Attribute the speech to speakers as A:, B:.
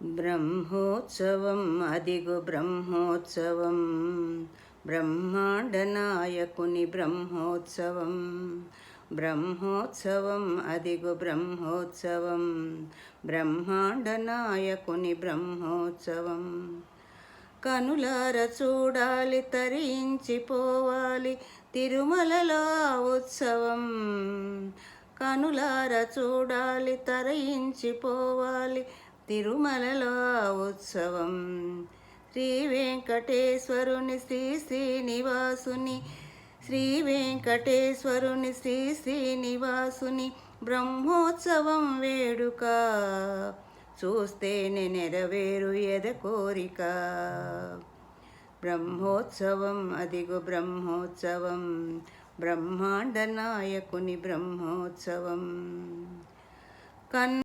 A: బ్రహ్మోత్సవం అదిగో బ్రహ్మోత్సవం, బ్రహ్మాండ నాయకుని బ్రహ్మోత్సవం. బ్రహ్మోత్సవం అదిగో బ్రహ్మోత్సవం, బ్రహ్మాండ నాయకుని బ్రహ్మోత్సవం. కనులార చూడాలి తరించిపోవాలి తిరుమలలో ఉత్సవం. కనులార చూడాలి తరించిపోవాలి తిరుమలలో ఉత్సవం. శ్రీ వెంకటేశ్వరుని శ్రీ శ్రీనివాసుని, శ్రీ వెంకటేశ్వరుని శ్రీ శ్రీనివాసుని బ్రహ్మోత్సవం వేడుక. చూస్తేనే నెరవేరు ఎద కోరిక. బ్రహ్మోత్సవం అదిగో బ్రహ్మోత్సవం, బ్రహ్మాండ నాయకుని బ్రహ్మోత్సవం.